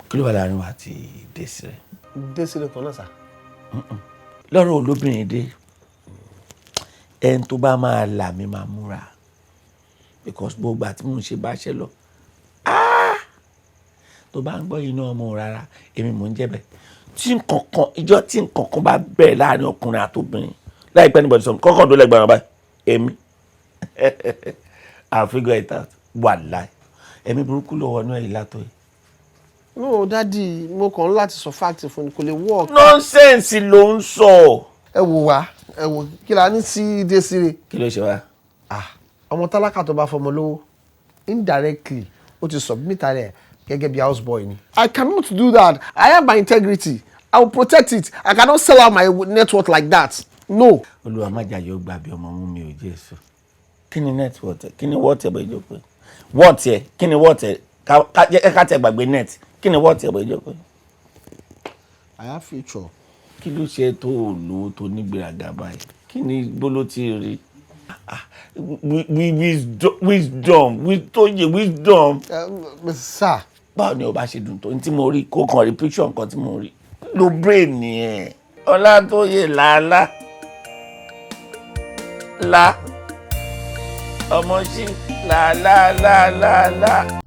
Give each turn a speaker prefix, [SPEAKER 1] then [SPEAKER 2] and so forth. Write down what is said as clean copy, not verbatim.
[SPEAKER 1] kí ló wà láàrin wa àti Desire?
[SPEAKER 2] Desire kan náà sà.
[SPEAKER 1] lọ́rọ̀ olóbìnrin dé ẹni tó bá máa là mí máa múra because gbogbo àti mò ń ṣe bá ṣe lọ tó bá ń gbọ́ iná ọmọ rárá èmi mò ń jẹ́bẹ̀ tí nǹkankan bá bẹ̀rẹ̀ láàrin ọkùnrin àtobìnrin láìpẹ́ níbọ̀dì sọ̀rọ̀ kọ́kọ́ tó lẹ́gbẹ̀rún ọba èmi I'll figure it out wàláì ẹ̀mí burúkú ló wọnú ẹ̀yìn látọ̀ yìí.
[SPEAKER 2] no dádì mo kàn láti sọ fact fún ni kò lè work.
[SPEAKER 1] nonsense ló ń sọ.
[SPEAKER 2] ẹ wò kí la ní sí Desire.
[SPEAKER 1] kí ló ṣe wá.
[SPEAKER 2] ọmọ tálákà tó bá fọmọ lówó indirectly ó ti submit rẹ̀ gẹ́gẹ́ bí house boy ni. I cannot do that. I have my integrity. I will protect it. I cannot sell out my network like that. No.
[SPEAKER 1] olúwa má jà yóò gbà bí ọmọ mú mi ò jẹ́ èso. kí ni network ẹ kí ni wọ́ọ̀tì ẹ̀ bọ̀ ìjókòó wọ́ọ̀tì ẹ̀ kí ni wọ́ọ̀tì ẹ̀ ká tẹ̀ gbàgbé net kí ni wọ́ọ̀tì ẹ̀ bọ̀ ìjókòó.
[SPEAKER 2] I have future.
[SPEAKER 1] kí ló ṣe tó lówó tó nígbèrágà báyìí kí ni bóló tí rí wisdom.
[SPEAKER 2] Sir.
[SPEAKER 1] báwo ni o bá ṣe dùn tó ní tí mo rí kó kàn rí picture nǹkan tí mo rí ló brain nìyẹn Ọlátóyè làálàá la ọmọ sí làálàá.